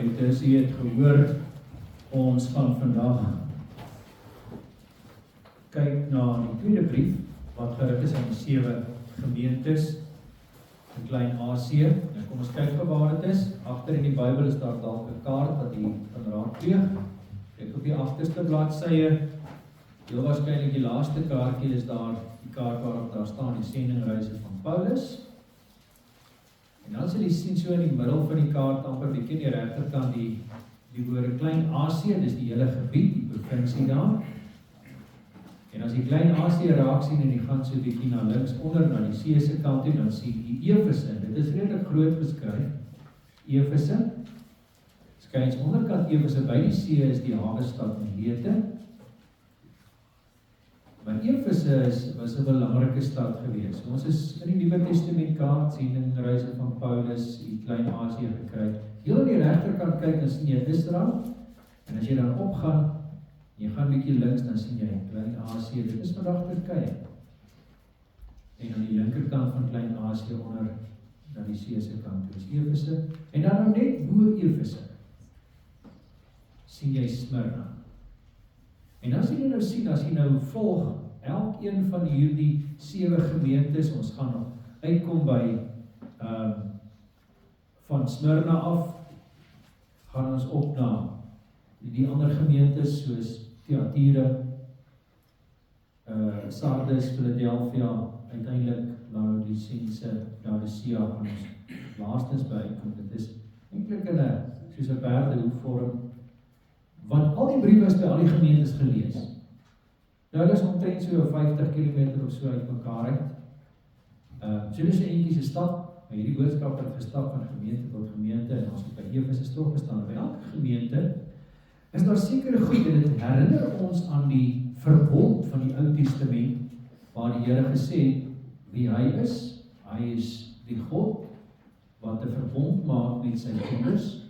buite, so jy het gehoor, ons gaan vandag kyk na die tweede brief, wat gerig is aan die 7 gemeentes in Klein-Asië. Nou kom ons kyk waar dit is. Agter in die Bybel is daar dalk 'n kaart wat jy kan raadpleeg. Kyk op die agterste bladsye. Heel waarskynlik die laaste kaartjie is daar die kaart waarop daar staan die sendingreise van Paulus. En dan sal jy sien so in die middel van die kaart amper bietjie aan die regterkant die woorde Klein-Asië, dis die hele gebied, die provinsie daar. En as jy Klein-Asië raak sien en jy gaan so bietjie na links onder na die see se kant toe, dan sien jy Efese. Dit is redelik groot geskryf. Efese. Skyns onderkant Efese by die see is die hawe stad Milete. Maar Efese was 'n belangrike stad gewees. Ons is in die Nuwe Testament kaart sendingreise van Paulus in Klein-Asië gekry. Heel aan die regterkant kyk, dan sien jy Israel. En as jy dan opgaan, jy gaan bietjie links, dan sien jy Klein-Asië. Dit is vandag Turkye. En aan die linkerkant van Klein-Asië onder na die see se kant is Efese. En dan nou net bo Efese sien jy Smyrna. En as jy nou sien, as jy nou volg elkeen van hierdie 7 gemeentes, ons gaan nog uitkom by van Smyrna af, gaan ons op na die ander gemeentes soos Thyatira, Sardes, Philadelphia, uiteindelik Laodicea gaan ons laastens bykom. Dit is eintlik soos 'n perdehoefvorm, want al die briewe is by al die gemeentes gelees. Nou hulle is omtrent so 50 km of so uit mekaar uit. So dis 'n eentjie se stap, maar hierdie boodskap het gestap van gemeente tot gemeente en ons het by Efese stilgestaan. By elke gemeente is daar sekere goed en dit herinner ons aan die verbond van die Ou Testament, waar die Here gesê het wie hy is. Hy is die God wat 'n verbond maak met sy kinders.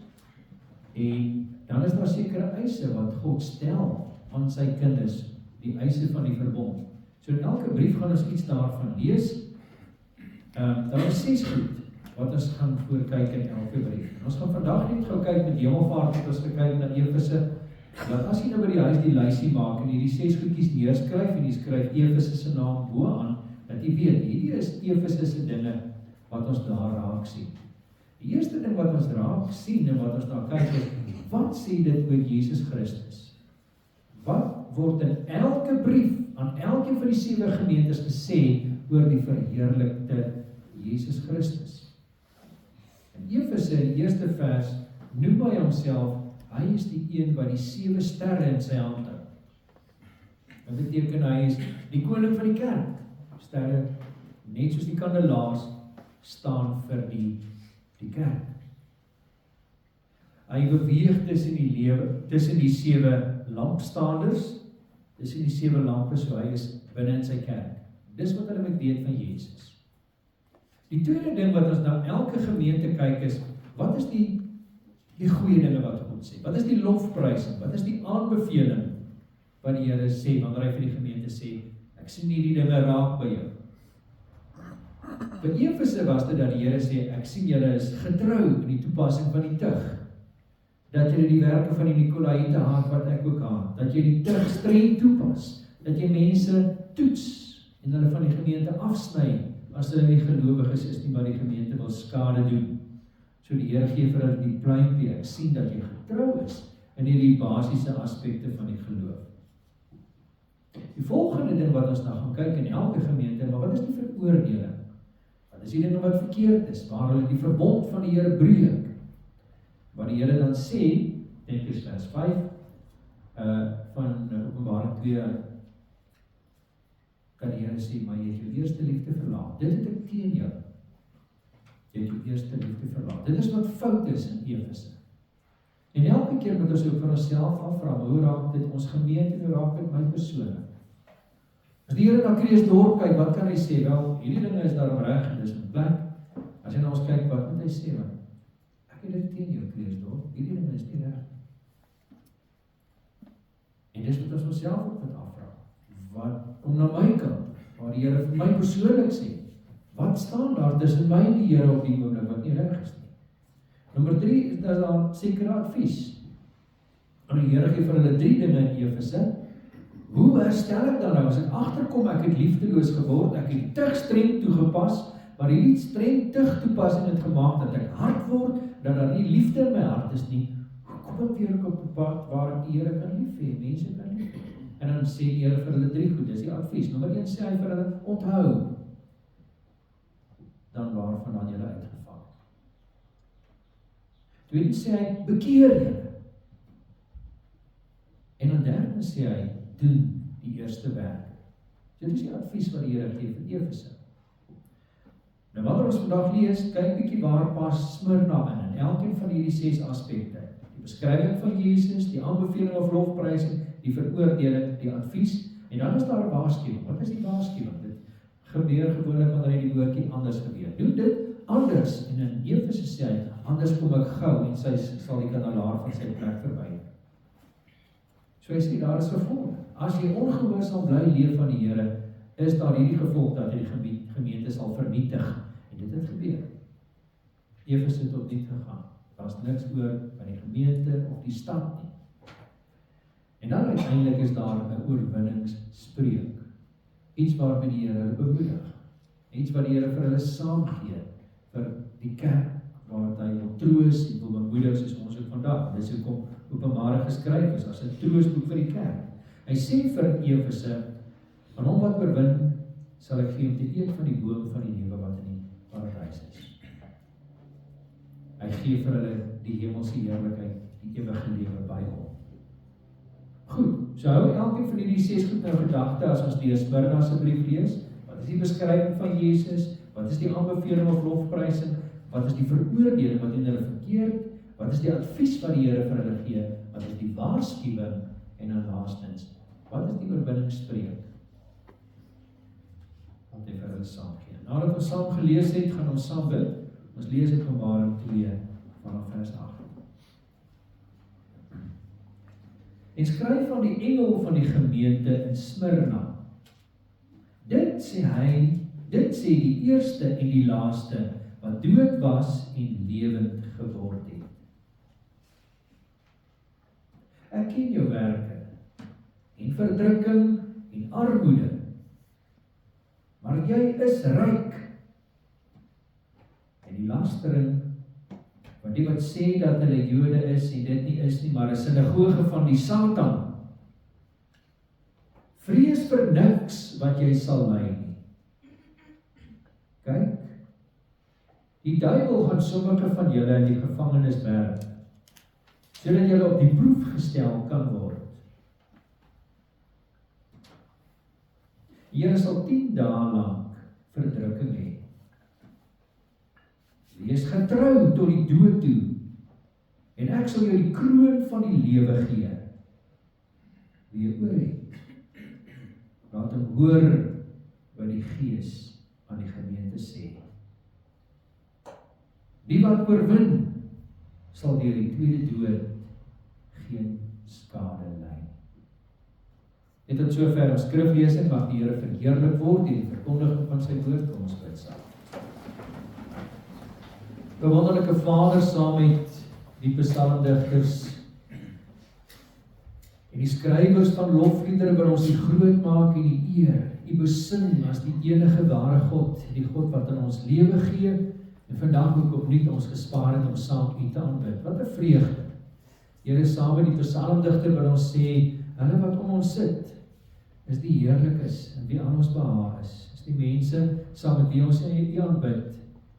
En dan is daar sekere eise wat God stel aan sy kinders, die eise van die verbond. So in elke brief gaan ons iets daarvan lees. Daar is 6 goed wat ons gaan voorkyk in elke brief. En ons gaan vandag net gou kyk met hemelvaart, het ons gekyk na Efese. Dat as jy nou by die huis die lysie maak en hierdie 6 goedjies neerskryf en jy skryf Efese se naam bo aan, dat jy weet, hierdie is Efese se dinge wat ons daar raak sien. Die eerste ding wat ons raak sien en wat ons daar kyk is, wat sê dit oor Jesus Christus? Wat word in elke brief aan elkeen van die 7 gemeentes gesê oor die verheerlikte Jesus Christus? In Efese in die eerste vers noem hy homself, hy is die een wat die 7 sterre in sy hand hou. Dit beteken hy is die koning van die kerk. Sterre, net soos die kandelaars, staan vir die kerk. Hy beweeg tussen die 7 lampstanders, tussen die 7 lampe, so hy is binne in sy kerk. Dis wat hulle moet weet van Jesus. Die tweede ding wat ons na elke gemeente kyk is, wat is die goeie dinge wat God sê? Wat is die lofprysing? Wat is die aanbeveling wat die Here sê, wanneer hy vir die gemeente sê, ek sien hierdie dinge raak by jou. Vir Efese was dit dat die Here sê, ek sien julle is getrou in die toepassing van die tug. Dat jy die werke van die Nikolaïte haat wat ek ook haat, dat jy die tug streng toepas, dat jy mense toets en hulle van die gemeente afsny as hulle nie gelowiges is nie, maar die gemeente wil skade doen. So die Here gee vir hulle die pluimpie, ek sien dat jy getrou is in hierdie basiese aspekte van die geloof. Die volgende ding wat ons nou gaan kyk in elke gemeente, maar wat is die veroordeling? Wat is die dinge wat verkeerd is, waar hulle die verbond van die Here breek? Wat die Here dan sê, denk is vers 5, van Openbaring 2, kan die Here sê, maar jy het jou eerste liefde verlaat. Dit het ek teen jou. Jy het jou eerste liefde verlaat. Dit is wat fout is in Efese. En elke keer moet ons ook vir onsself afvra, hoe raak dit ons gemeente, hoe raak dit my persoonlik? As die Here na Kreeusdorp kyk, wat kan hy sê? Wel, hierdie dinge is daarom reg en dis in plek. As jy na ons kyk, wat moet hy sê? Ek het dit teen jou, Kreeusdorp. Hierdie dinge is nie reg. En dis wat ons onsself ook moet afvra. Wat kom na my kant? Waar die Here vir my persoonlik sê, wat staan daar tussen my en die Here op die oomblik wat nie reg is nie? Nommer 3 is daar sekere advies. En die Here gee vir hulle 3 dinge in Efese. Hoe herstel ek dan nou? As ek agterkom, ek het liefdeloos geword, ek het te streng toegepas, maar hierdie streng toepassing het gemaak dat ek hard word, dat daar nie liefde in my hart is nie. Hoe kom ek weer op 'n pad waar ek die Here kan lief hê, mense kan lief hê? En dan sê die Here vir hulle 3 goed, dis die advies. Nommer 1 sê hy vir hulle, onthou dan waarvandaan julle uitgeval. Tweede sê hy, bekeer julle. En dan derde sê hy, doen die eerste werk. Dit is die advies wat die Here gee vir Efese. Nou wanneer ons vandag lees, kyk bietjie waar pas Smyrna in elkeen van hierdie 6 aspekte. Die beskrywing van Jesus, die aanbeveling of lofprysing, die veroordeling, die advies, en dan is daar 'n waarskuwing. Wat is die waarskuwing? Dit gebeur gewoonlik wanneer die woordjie anders gebeur. Doen dit anders, en in Efese sê hy, anders kom ek gou, en sy sal die kandelaar van sy plek verwyder. So hy sê, daar is gevolg. As jy ongehoorsaam bly leef van die Here, is daar hierdie gevolg dat hy die gemeente sal vernietig. En dit het gebeur. Efese het tot niet gegaan. Daar is niks oor van die gemeente of die stad nie. En dan uiteindelik is daar 'n oorwinningsspreuk. Iets waarmee die Here hulle bemoedig. Iets wat die Here vir hulle saamgee, vir die kerk, waar hy wil troos en wil bemoedig soos ons ook vandag. Dis hoekom Openbaring geskryf is as 'n troostboek vir die kerk. Hy sê vir Efese, aan hom wat oorwin, sal ek gee om te eet van die boom van die lewe wat in die paradys is. Hy gee vir hulle die hemelse heerlikheid, die ewige lewe by hom. Goed, so hou elkeen van hierdie 6 goed nou gedagte as ons die Smyrna se brief lees. Wat is die beskrywing van Jesus? Wat is die aanbeveling of lofprysing? Wat is die veroordeling wat in hulle verkeerd? Wat is die advies wat die Here vir hulle gee? Wat is die waarskuwing? En dan laastens, wat is die oorwinningsspreuk? Wat hy vir hulle saam gee. Nadat ons saam gelees het, gaan ons saam bid. Ons lees uit Openbaring 2 vanaf vers 8. En skryf aan die engel van die gemeente in Smyrna. Dit sê die eerste en die laaste, wat dood was en lewend geword het. Ek ken jou werke, en verdrukking en armoede, maar jy is ryk. En die lastering, want die wat sê dat hulle Jode is, en dit nie is nie, maar 'n sinagoge van die Satan. Vrees vir niks wat jy sal ly nie. Kyk, die duiwel gaan sommige van julle in die gevangenis werp, sodat julle op die proef gestel kan word. Julle sal 10 dae lank verdrukking hê. Wees getrou tot die dood toe, en ek sal jou die kroon van die lewe gee. Wie oor het, laat hom hoor wat die Gees aan die gemeente sê. Die wat oorwin, sal deur die tweede dood geen skade ly. Net tot sover ons skriflesing, mag die Here verheerlik word deur die verkondiging van sy woord. Kom ons bid saam. Wonderlike Vader, saam met die psalmdigters en die skrywers van lofliedere wil ons U groot maak en U eer, U besing as die enige ware God, die God wat in ons lewe gee, en vandag ook opnuut ons gespaar het om saam U te aanbid. Wat 'n vreugde. Here, saam met die psalmdigter wil ons sê, hulle wat om ons sit, is die heerlikes en wie aan ons behaag is die mense saam met wie ons U aanbid,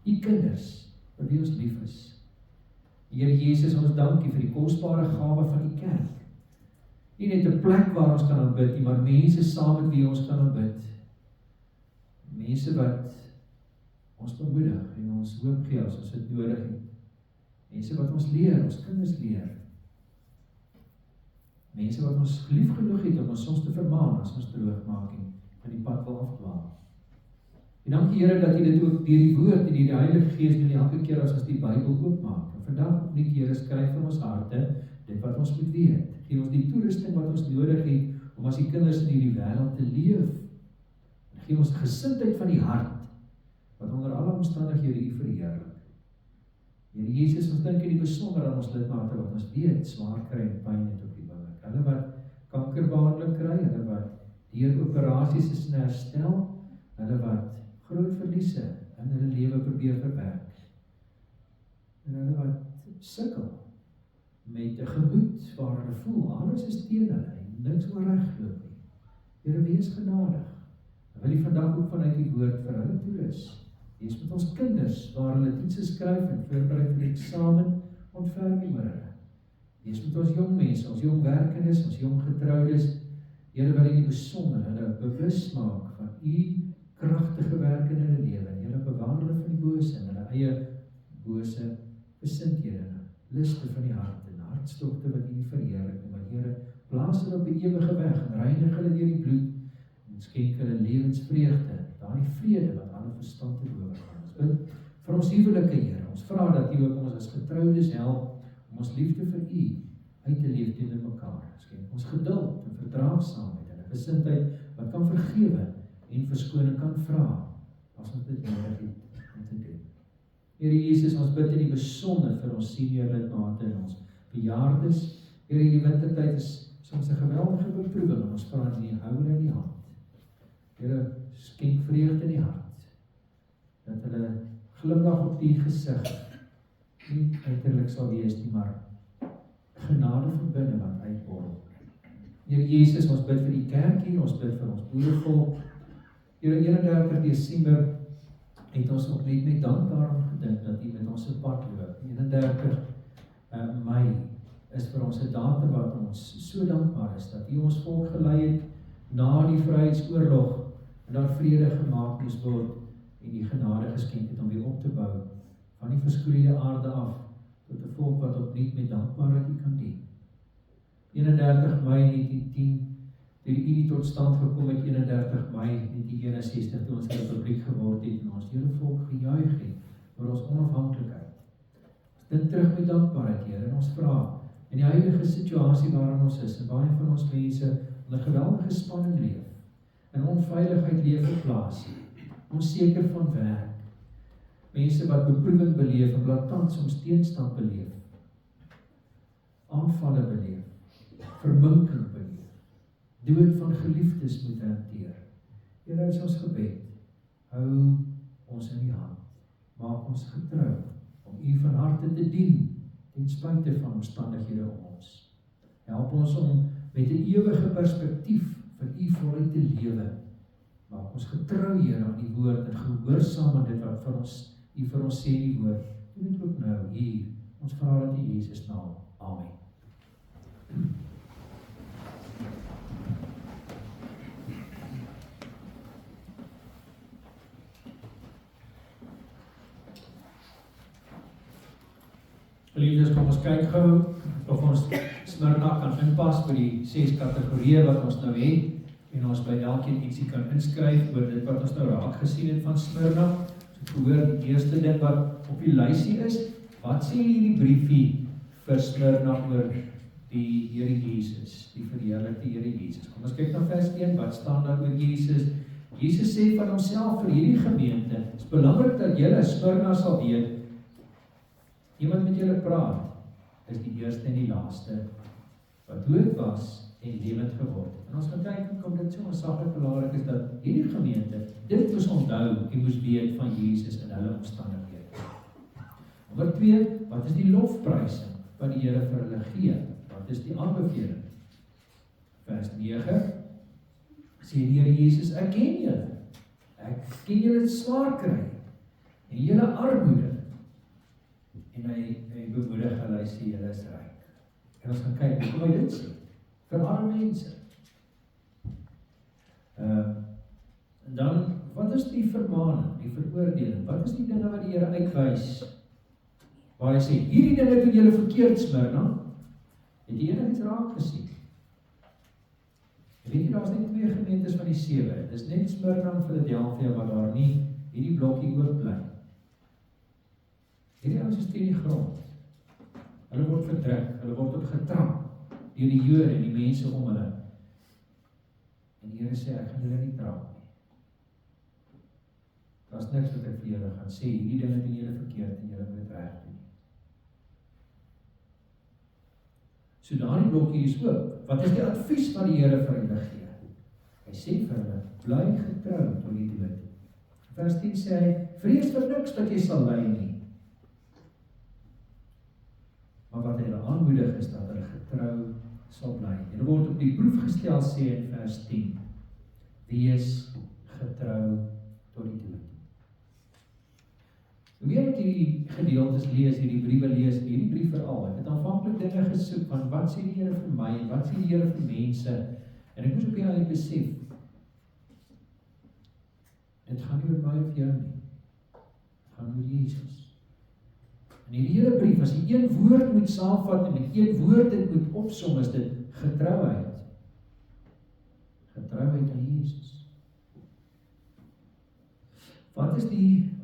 U kinders, vir wie ons lief is. Here Jesus, ons dankie vir die kosbare gawe van die kerk. Nie net 'n plek waar ons kan aanbid nie, maar mense saam met wie ons kan aanbid. Mense wat ons bemoedig en ons hoop gee as ons dit nodig het. Mense wat ons leer, ons kinders leer. Mense wat ons lief genoeg het om ons soms te vermaan as ons droog maak en van die pad wil afdwaal. En dankie Here dat U dit ook deur die woord en deur die Heilige Gees doen elke keer as ons die Bybel oopmaak. En vandag opnuut Here, skryf in ons harte dit wat ons moet weet. Gee ons die toerusting wat ons nodig het om as die kinders in hierdie wêreld te leef. En gee ons gesindheid van die hart wat onder alle omstandighede U verheerlik. Here Jesus, ons dink in die besonder aan ons lidmate wat ons weet swaar kry en pyn het op die oomblik. Hulle wat kankerbehandeling kry, hulle wat deur operasies is in herstel, hulle wat groot verliese in hulle lewe probeer verwerk. En hulle wat sukkel met 'n gemoed waar hulle voel, alles is teen hulle en niks oor regloop nie. Here, wees genadig. Ek wil vandag ook vanuit die woord vir hulle toerus. Wees met ons kinders waar hulle toetse skryf en voorberei vir die eksamen, ontferm nie oor hulle. Wees met ons jong mense, ons jong werkendes, ons jong getroudes. Here, wil in die besonder hulle bewus maak van u kragtige werk in hulle lewe. Here, bewaar hulle van die bose en hulle eie bose besindhede, liste van die hart en hartstogte wat u nie verheerlik nie. Maar Here, plaas hulle op die ewige weg en reinig hulle deur die bloed en skenk hulle lewensvreugde, daardie vrede wat alle verstand te bowe gaan. Ons bid vir ons huwelike, Here. Ons vra dat u ook ons as getroudes help om ons liefde vir u uit te leef teenoor mekaar. Skenk ons geduld en verdraagsaamheid en 'n gesindheid wat kan vergewe en verskoning kan vra as ons dit nodig het om te doen. Here Jesus, ons bid in die besonder vir ons senior lidmate en ons bejaardes. Here, die wintertyd is soms 'n geweldige beproewing en ons vra dat u hou hulle in die hand. Here, skenk vreugde in die hart, dat hulle glimlag op die gesig nie uiterlik sal wees nie, maar genade van binne wat uitborrel. Here Jesus, ons bid vir die kerk hier, ons bid vir ons boerevolk. Here, 31 Desember het ons ook net met dank daarom gedink dat u met ons op pad loop. 31 Mei is vir ons 'n datum wat ons so dankbaar is dat u ons volk gelei het na die Vryheidsoorlog en daar vrede gemaak moes word en die genade geskenk het om weer op te bou van die verskroeide aarde af tot 'n volk wat opnuut met dankbaarheid u kan dien. 31 Mei 1910 toe die Unie tot stand gekom het, 31 Mei 1961 toe ons 'n republiek geword het en ons hele volk gejuig het oor ons onafhanklikheid. Ons dink terug met dankbaarheid, Here, en ons vra in die huidige situasie waarin ons is en waarin van ons mense onder geweldige spanning leef, in onveiligheid leef op plaas, onseker van werk, mense wat beproewing beleef en blaatant soms teenstand beleef, aanvalle beleef, verminking beleef, dood van geliefdes moet hanteer. Here, is ons gebed, hou ons in die hand, maak ons getrou om u van harte te dien, ten spyte van omstandighede om ons. Help ons om met 'n ewige perspektief vir u voluit te lewe. Maak ons getrou, Here, aan die woord en gehoorsaam aan dit wat u vir ons sê in die woord. Doen dit ook nou hier. Ons vra dit in Jesus naam. Amen. Liefdes, kom ons kyk gou of ons Smyrna kan inpas by die 6 kategorieë wat ons nou het en ons by elkeen ietsie kan inskryf oor dit wat ons nou raak gesien het van Smyrna. Ons het gehoor die eerste ding wat op die lysie is, wat sê hierdie briefie vir Smyrna oor die Here Jesus, die verheerlikte Here Jesus. Kom ons kyk na vers 1, wat staan daar oor Jesus? Jesus sê van homself vir hierdie gemeente, het is belangrik dat julle Smyrna sal weet, iemand met julle praat, is die eerste en die laaste, wat dood was en lewend geword. En ons gaan kyk, kom dit so ontsaglik belangrik is, dat hierdie gemeente, dit moes onthou, en moes weet van Jesus in hulle omstandighede. Nommer 2, wat is die lofprysing, wat die Here vir hulle gee? Wat is die aanbeveling? Vers 9, sê die Here Jesus, ek ken julle. Ek ken julle swaar kry, en julle armoede, en hy bemoedig hulle, hy sê, julle is ryk. En ons gaan kyk, hoe kom hy dit sê? Vir arme mense. En dan, wat is die vermaning, die veroordeling? Wat is die dinge wat die Here uitwys? Waar hy sê, hierdie dinge doen julle verkeerd, Smyrna, het die enigiets raak gesien. Weet jy, daar is net 2 gemeentes van die 7. Het is net Smyrna en Philadelphia wat daar nie hierdie blokkie oop bly. Hierdie ouens is teen die grond. Hulle word verdruk, hulle word op getrap deur die Jode en die mense om hulle. En die Here sê, ek gaan julle nie trap nie. Daar is niks wat ek vir julle gaan sê, hierdie dinge doen julle verkeerd en julle moet reg doen. So daardie blokkie is oop. Wat is die advies wat die Here vir hulle gee? Hy sê vir hulle, bly getrou tot die dood. Vers 10 sê hy, vrees vir niks wat jy sal ly nie. Maar wat hy hulle aanmoedig is dat hulle getrou sal bly. Hulle word op die proef gestel, sê in vers 10. Wees getrou tot die dood. Hoe meer ek hierdie gedeeltes lees, hierdie briewe lees, hierdie brief veral, ek het aanvanklik dinge gesoek van wat sê die Here vir my en wat sê die Here vir mense, en ek moes op die einde besef, dit gaan nie oor my of jou nie, dit gaan oor Jesus. En hierdie hele brief, as jy een woord moet saamvat en met een woord dit moet opsom, is dit getrouheid. Getrouheid aan Jesus. Wat is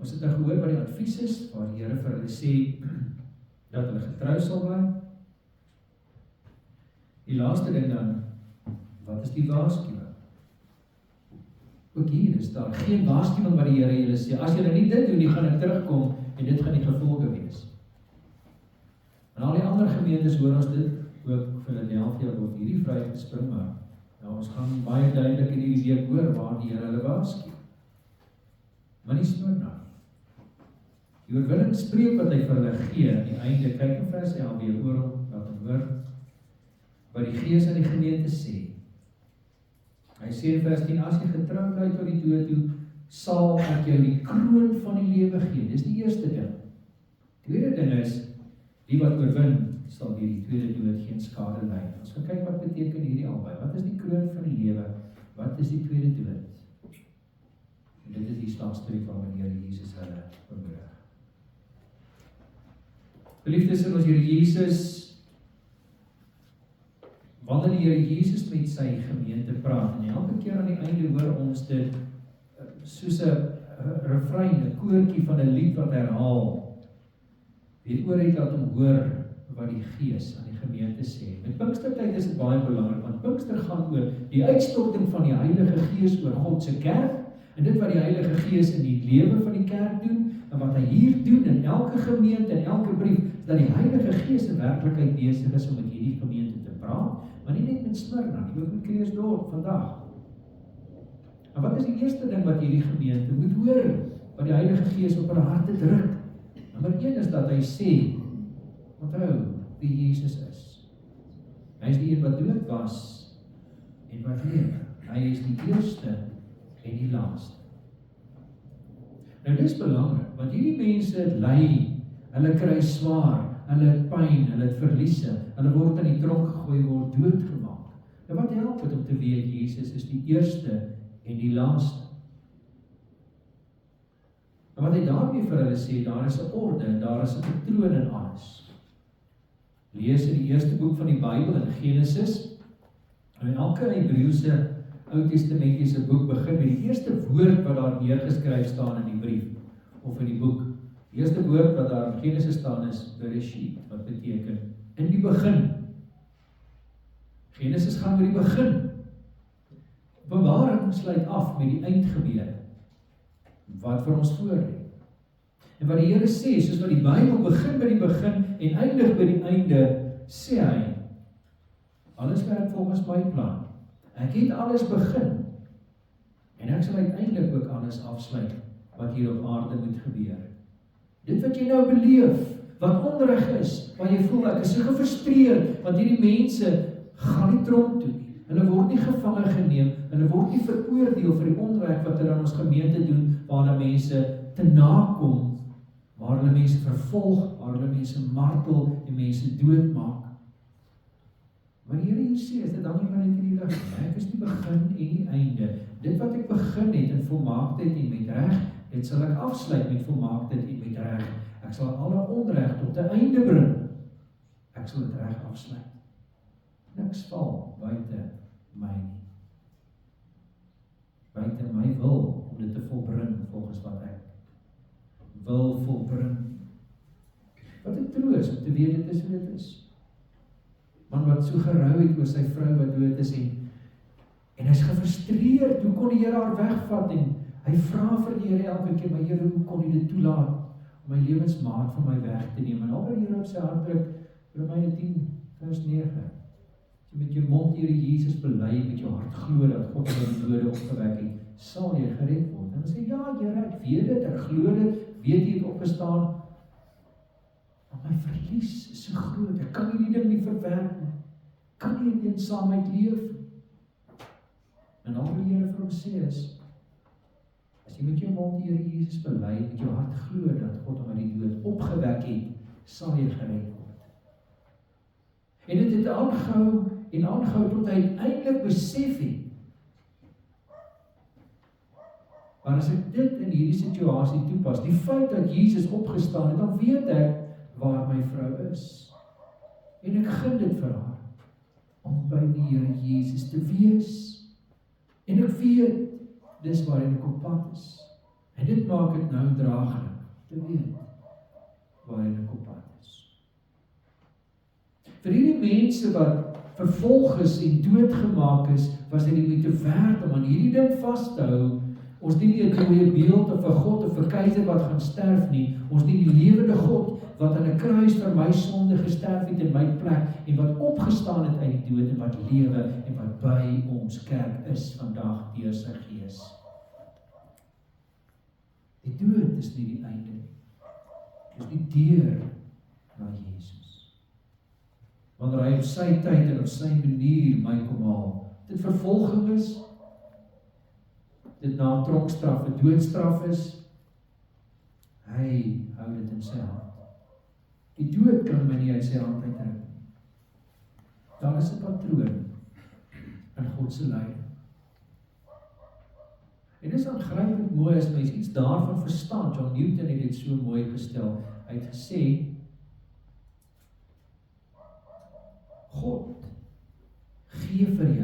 ons het nou gehoor wat die advies is, waar die Here vir hulle sê, dat hulle getrou sal bly. Die laaste ding dan, wat is die waarskuwing? Ook hier is daar geen waarskuwing wat die Here julle sê, as julle nie dit doen, die gaan terugkom, en dit gaan die gevolge wees. En al die ander gemeentes hoor ons dit, ook Philadelphia word hierdie vry gespring, maar ons gaan baie duidelik in hierdie week hoor, waar die Here hulle waarskuw. Maar nie Smyrna. Die oorwinningsspreek wat hy vir hulle gee, aan die einde, kyk in vers 11, weer hoor hom, wat hom hoor, wat die Gees aan die gemeente sê. Hy sê in vers 10, as jy getrou bly tot die dood toe, sal ek jou die kroon van die lewe gee. Dis die eerste ding. Tweede ding is, die wat oorwin, sal deur die tweede dood geen skade ly. Ons gaan kyk wat beteken hierdie albei. Wat is die kroon van die lewe? Wat is die tweede dood? En dit is die slagstreek waarmee die Here Jesus hulle bemoedig. Geliefdes in ons Here Jesus, wanneer die Here Jesus met sy gemeente praat, en elke keer aan die einde hoor ons dit, soos 'n refrein, 'n koortjie van 'n lied wat herhaal, weer oor het laat hom hoor wat die Gees aan die gemeente sê. Met Pinkstertyd is dit baie belangrik, want Pinkster gaan oor die uitstorting van die Heilige Gees oor God se kerk, en dit wat die Heilige Gees in die lewe van die kerk doen, en wat hy hier doen in elke gemeente, en elke brief, is dat die Heilige Gees in werklikheid besig is om met hierdie gemeente te praat, maar nie net met Smyrna nie, ook met Krugersdorp vandag. En wat is die eerste ding wat hierdie gemeente moet hoor, wat die Heilige Gees op hulle harte druk? Nommer 1 is dat hy sê, onthou wie Jesus is. Hy is die een wat dood was en wat lewe. Hy is die eerste en die laaste. Nou dis belangrik, want hierdie mense ly, hulle kry swaar, hulle het pyn, hulle het verliese, hulle word in die tronk gegooi, word doodgemaak. Nou wat help het om te weet, Jesus is die eerste en die laaste? En wat hy daarmee vir hulle sê, daar is 'n orde, daar is 'n patroon in alles. Lees in die eerste boek van die Bybel, in Genesis, en elke Hebreëse Ou Testamentiese boek begin met die eerste woord wat daar neergeskryf staan in die brief, of in die boek. Die eerste woord wat daar in Genesis staan is Bereshit, wat beteken in die begin. Genesis gaan oor die begin. Openbaring sluit af met die eindgebeure, wat vir ons voorlê. En wat die Here sê, soos wat die Bybel begin by die begin en eindig by die einde, sê hy, alles werk volgens my plan. Ek het alles begin, en ek sal uiteindelik ook alles afsluit, wat hier op aarde moet gebeur. Dit wat jy nou beleef, wat onreg is, waar jy voel, ek is so gefrustreerd, want hierdie mense gaan nie tronk toe nie. Hulle word nie gevange geneem, hulle word nie veroordeel vir die onreg wat hulle aan ons gemeente doen, waar hulle mense te nakom, waar hulle mense vervolg, waar hulle mense martel en mense doodmaak. Maar die Here hier sê, is dit dan nie maar net in die lig, ek is die begin en die einde. Dit wat ek begin het in volmaaktheid en met reg, dit sal ek afsluit met volmaaktheid en met reg. Ek sal alle onreg tot 'n einde bring. Ek sal dit reg afsluit. Niks val buite my nie. Buite my wil om dit te volbring volgens wat ek wil volbring. Wat 'n troos om te weet dit is hoe dit is. Man wat so gerou het oor sy vrou wat dood is en hy's gefrustreerd, hoe kon die Here haar wegvat, en hy vra vir die Here elke keer, maar Here, hoe kon U dit toelaat om my lewensmaat van my weg te neem? En al wat die Here op sy hart druk, Romeine 10 Vers 9. As jy met jou mond Here Jesus bely, met jou hart glo dat God hom uit die dode opgewek het, sal jy gered word. En dan sê, ja Here, ek weet dit, ek glo dit, weet jy het opgestaan, maar my verlies is so groot, ek kan hierdie ding nie verwerk nie, kan nie in eensaamheid leef nie. En al wat die Here vir hom sê is, as jy met jou mond Here Jesus bely, met jou hart glo dat God hom uit die dood opgewek het, sal jy gered word. En dit het aangehou en aangehou tot hy uiteindelik besef het. Maar as ek dit in hierdie situasie toepas, die feit dat Jesus opgestaan het, dan weet ek waar my vrou is. En ek gun dit vir haar, om by die Here Jesus te wees. En ek weet, dis waarin ek op pad is. En dit maak dit nou draaglik, te weet, waarin ek op pad is. Vir hierdie mense wat vervolg is en doodgemaak is, was dit die moeite werd om aan hierdie ding vas te hou. Ons dien nie 'n dooie beeld of 'n God of 'n keiser wat gaan sterf nie. Ons dien die lewende God wat aan 'n kruis vir my sonde gesterf het in my plek en wat opgestaan het uit die dood en wat lewe en wat by ons kerk is vandag deur sy Gees. Die dood is nie die einde nie. Dis die deur na Jesus. Wanneer hy op sy tyd en op sy manier my kom haal, dit vervolging is, dit na tronkstraf, 'n doodstraf is, hy hou dit in sy hand. Die dood kan my nie uit sy hand uittrek nie. Daar is 'n patroon in God se leiding. En dit is aangrypend mooi as mens iets daarvan verstaan. John Newton het dit so mooi gestel. Hy het gesê, God gee vir jou